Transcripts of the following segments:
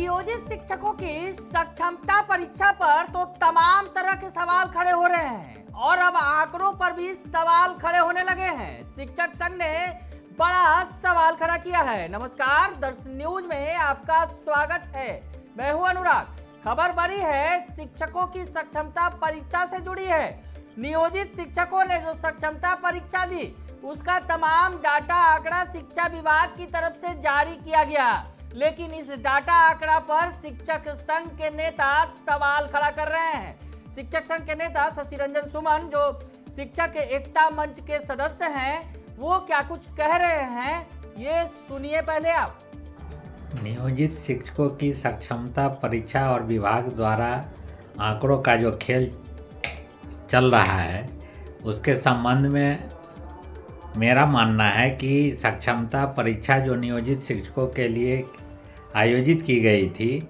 नियोजित शिक्षकों की सक्षमता परीक्षा पर तो तमाम तरह के सवाल खड़े हो रहे हैं और अब आंकड़ों पर भी सवाल खड़े होने लगे हैं। शिक्षक संघ ने बड़ा सवाल खड़ा किया है। नमस्कार, दर्शन न्यूज में आपका स्वागत है। मैं हूं अनुराग। खबर बड़ी है, शिक्षकों की सक्षमता परीक्षा से जुड़ी है। नियोजित शिक्षकों ने जो सक्षमता परीक्षा दी उसका तमाम डाटा आंकड़ा शिक्षा विभाग की तरफ से जारी किया गया, लेकिन इस डाटा आंकड़ा पर शिक्षक संघ के नेता सवाल खड़ा कर रहे हैं। शिक्षक संघ के नेता शशि रंजन सुमन, जो शिक्षक एकता मंच के सदस्य हैं, वो क्या कुछ कह रहे हैं, ये सुनिए पहले आप। नियोजित शिक्षकों की सक्षमता परीक्षा और विभाग द्वारा आंकड़ों का जो खेल चल रहा है, उसके संबंध में मेरा मानना है कि सक्षमता परीक्षा जो नियोजित शिक्षकों के लिए आयोजित की गई थी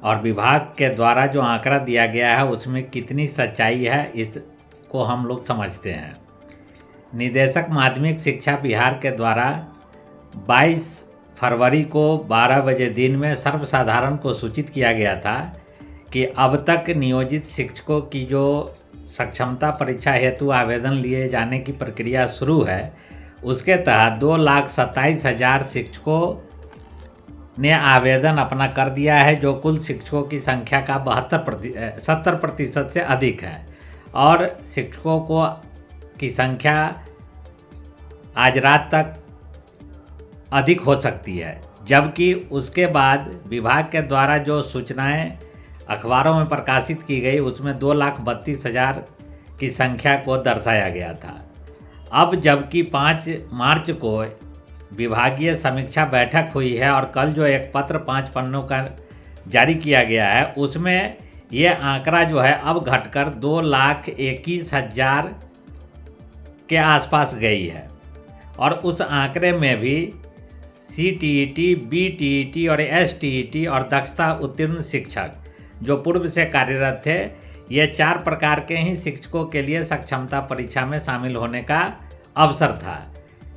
और विभाग के द्वारा जो आंकड़ा दिया गया है उसमें कितनी सच्चाई है, इसको हम लोग समझते हैं। निदेशक माध्यमिक शिक्षा बिहार के द्वारा 22 फरवरी को 12 बजे दिन में सर्वसाधारण को सूचित किया गया था कि अब तक नियोजित शिक्षकों की जो सक्षमता परीक्षा हेतु आवेदन लिए जाने की प्रक्रिया शुरू है, उसके तहत 2,27,000 शिक्षकों ने आवेदन अपना कर दिया है, जो कुल शिक्षकों की संख्या का 70% से अधिक है। और शिक्षकों को की संख्या आज रात तक अधिक हो सकती है, जबकि उसके बाद विभाग के द्वारा जो सूचनाएं अखबारों में प्रकाशित की गई उसमें 2,32,000 की संख्या को दर्शाया गया था। अब जबकि 5 मार्च को विभागीय समीक्षा बैठक हुई है और कल जो एक पत्र 5 पन्नों का जारी किया गया है, उसमें ये आंकड़ा जो है अब घटकर 2,21,000 के आसपास गई है। और उस आंकड़े में भी CTET, BTET और STET और दक्षता उत्तीर्ण शिक्षक जो पूर्व से कार्यरत थे, ये 4 प्रकार के ही शिक्षकों के लिए सक्षमता परीक्षा में शामिल होने का अवसर था।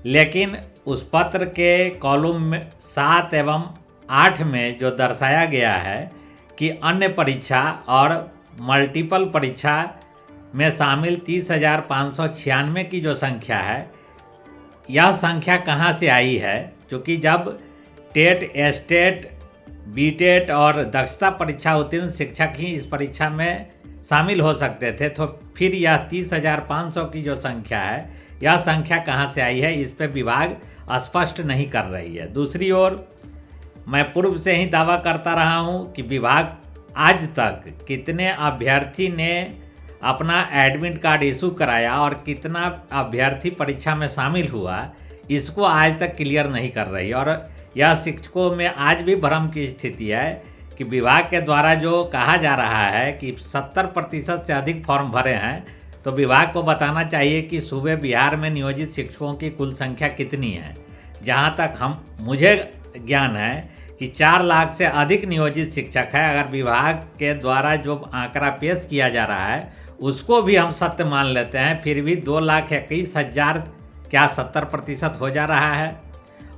लेकिन उस पत्र के कॉलम में 7 एवं 8 में जो दर्शाया गया है कि अन्य परीक्षा और मल्टीपल परीक्षा में शामिल 30,596 की जो संख्या है, यह संख्या कहाँ से आई है? क्योंकि जब टेट, एस्टेट, बीटेट और दक्षता परीक्षा उत्तीर्ण शिक्षक ही इस परीक्षा में शामिल हो सकते थे, तो फिर यह 30,500 की जो संख्या है, यह संख्या कहाँ से आई है, इस पर विभाग स्पष्ट नहीं कर रही है। दूसरी ओर मैं पूर्व से ही दावा करता रहा हूँ कि विभाग आज तक कितने अभ्यर्थी ने अपना एडमिट कार्ड इशू कराया और कितना अभ्यर्थी परीक्षा में शामिल हुआ, इसको आज तक क्लियर नहीं कर रही। और यह शिक्षकों में आज भी भ्रम की स्थिति है कि विभाग के द्वारा जो कहा जा रहा है कि 70% से अधिक फॉर्म भरे हैं, तो विभाग को बताना चाहिए कि सूबे बिहार में नियोजित शिक्षकों की कुल संख्या कितनी है। जहां तक मुझे ज्ञान है कि 4 लाख से अधिक नियोजित शिक्षक है। अगर विभाग के द्वारा जो आंकड़ा पेश किया जा रहा है उसको भी हम सत्य मान लेते हैं, फिर भी 2,21,000 क्या 70% हो जा रहा है।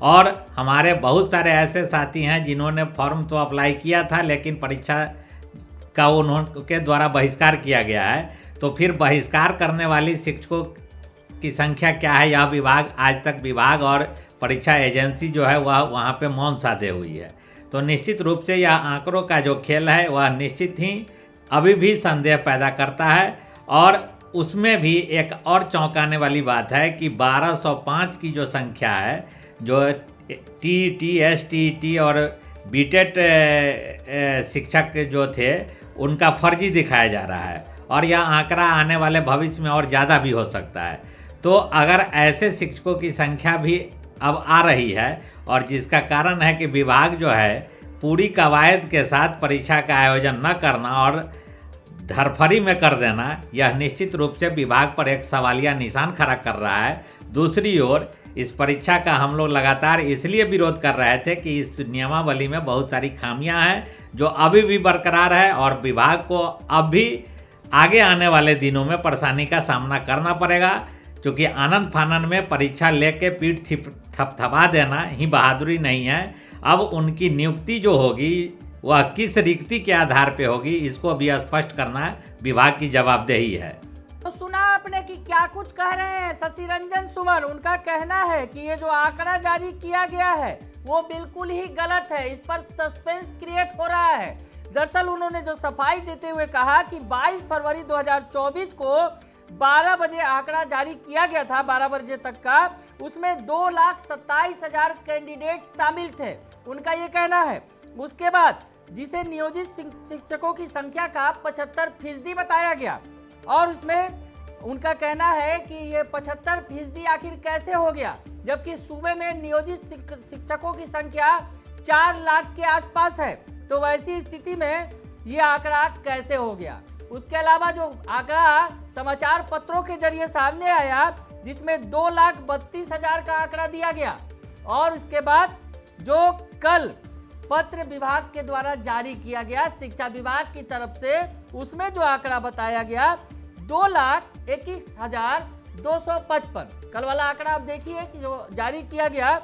और हमारे बहुत सारे ऐसे साथी हैं जिन्होंने फॉर्म तो अप्लाई किया था, लेकिन परीक्षा का उनके द्वारा बहिष्कार किया गया है। तो फिर बहिष्कार करने वाली शिक्षकों की संख्या क्या है, यह विभाग आज तक विभाग और परीक्षा एजेंसी जो है वह वहाँ पे मौन साधे हुई है। तो निश्चित रूप से यह आंकड़ों का जो खेल है वह निश्चित ही अभी भी संदेह पैदा करता है। और उसमें भी एक और चौंकाने वाली बात है कि 1205 की जो संख्या है, जो TET, STET और बीटेट शिक्षक जो थे उनका फर्जी दिखाया जा रहा है। और यह आंकड़ा आने वाले भविष्य में और ज़्यादा भी हो सकता है। तो अगर ऐसे शिक्षकों की संख्या भी अब आ रही है, और जिसका कारण है कि विभाग जो है पूरी कवायद के साथ परीक्षा का आयोजन न करना और धरफरी में कर देना, यह निश्चित रूप से विभाग पर एक सवालिया निशान खड़ा कर रहा है। दूसरी ओर इस परीक्षा का हम लोग लगातार इसलिए विरोध कर रहे थे कि इस नियमावली में बहुत सारी खामियां हैं जो अभी भी बरकरार है, और विभाग को अब भी आगे आने वाले दिनों में परेशानी का सामना करना पड़ेगा। क्योंकि आनंद फानन में परीक्षा लेके पीठ थपथपा देना ही बहादुरी नहीं है। अब उनकी नियुक्ति जो होगी वह किस रिक्ति के आधार पे होगी, इसको भी स्पष्ट करना विभाग की जवाबदेही है। तो सुना आपने कि क्या कुछ कह रहे हैं शशि रंजन सुमन। उनका कहना है कि ये जो आंकड़ा जारी किया गया है वो बिल्कुल ही गलत है, इस पर सस्पेंस क्रिएट हो रहा है। दरअसल उन्होंने जो सफाई देते हुए कहा कि 22 फरवरी 2024 को 12 बजे आंकड़ा जारी किया गया था, 12 बजे तक का, उसमें 2,27,000 कैंडिडेट शामिल थे, उनका ये कहना है। उसके बाद जिसे नियोजित शिक्षकों की संख्या का 75% बताया गया, और उसमें उनका कहना है कि ये 75% आखिर कैसे हो गया, जबकि सूबे में नियोजित शिक्षकों की संख्या 4 लाख के आसपास है। तो वैसी स्थिति में ये आंकड़ा कैसे हो गया। उसके अलावा जो आंकड़ा समाचार पत्रों के जरिए सामने आया, जिसमें 2,32,000 का आंकड़ा दिया गया, और इसके बाद जो कल पत्र विभाग के द्वारा जारी किया गया शिक्षा विभाग की तरफ से, उसमें जो आंकड़ा बताया गया 2,21,255। कल वाला आंकड़ा आप देखिए कि जो जारी किया गया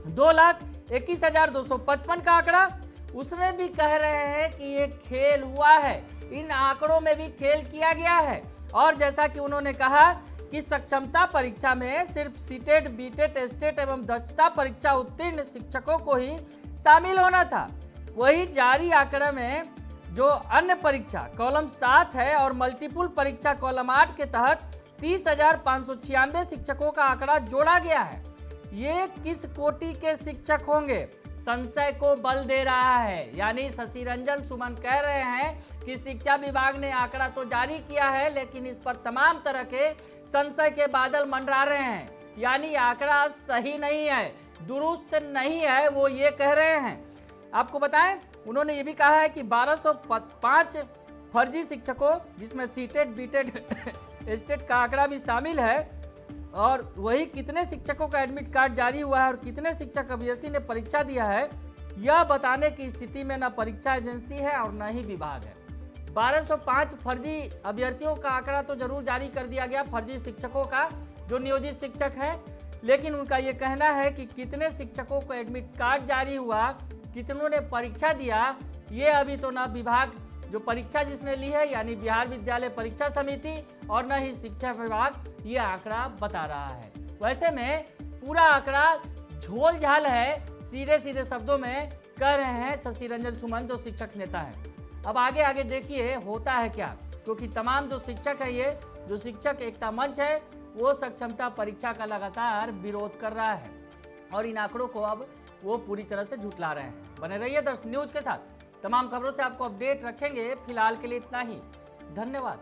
2,21,255 का आंकड़ा, उसमें भी कह रहे हैं कि ये खेल हुआ है, इन आंकड़ों में भी खेल किया गया है। और जैसा कि उन्होंने कहा कि सक्षमता परीक्षा में सिर्फ सीटेट, बीटेट, एस्टेट एवं दक्षता परीक्षा उत्तीर्ण शिक्षकों को ही शामिल होना था। वही जारी आंकड़े में जो अन्य परीक्षा कॉलम 7 है और मल्टीपुल परीक्षा कॉलम 8 के तहत 30,596 शिक्षकों का आंकड़ा जोड़ा गया है। ये किस कोटि के शिक्षक होंगे, संशय को बल दे रहा है। यानी शशि रंजन सुमन कह रहे हैं कि शिक्षा विभाग ने आंकड़ा तो जारी किया है, लेकिन इस पर तमाम तरह के संशय के बादल मंडरा रहे हैं। यानी आंकड़ा सही नहीं है, दुरुस्त नहीं है, वो ये कह रहे हैं। आपको बताएं, उन्होंने ये भी कहा है कि 1205 फर्जी शिक्षकों, जिसमें सीटेट, बीटेट, एस्टेट का आंकड़ा भी शामिल है, और वही कितने शिक्षकों का एडमिट कार्ड जारी हुआ है और कितने शिक्षक अभ्यर्थी ने परीक्षा दिया है, यह बताने की स्थिति में न परीक्षा एजेंसी है और न ही विभाग है। 1205 फर्जी अभ्यर्थियों का आंकड़ा तो जरूर जारी कर दिया गया, फर्जी शिक्षकों का जो नियोजित शिक्षक हैं, लेकिन उनका ये कहना है कि कितने शिक्षकों को एडमिट कार्ड जारी हुआ, कितनों ने परीक्षा दिया, ये अभी तो ना विभाग जो परीक्षा जिसने ली है यानी बिहार विद्यालय परीक्षा समिति और न ही शिक्षा विभाग ये आंकड़ा बता रहा है। वैसे में पूरा आंकड़ा झोल झाल है, सीधे सीधे शब्दों में कह रहे हैं शशि रंजन सुमन जो शिक्षक नेता हैं। अब आगे आगे देखिए होता है क्या, क्योंकि तमाम जो शिक्षक है, ये जो शिक्षक एकता मंच है, वो सक्षमता परीक्षा का लगातार विरोध कर रहा है और इन आंकड़ों को अब वो पूरी तरह से झुठला रहे हैं। बने रहिए दर्श न्यूज के साथ, तमाम खबरों से आपको अपडेट रखेंगे। फिलहाल के लिए इतना ही, धन्यवाद।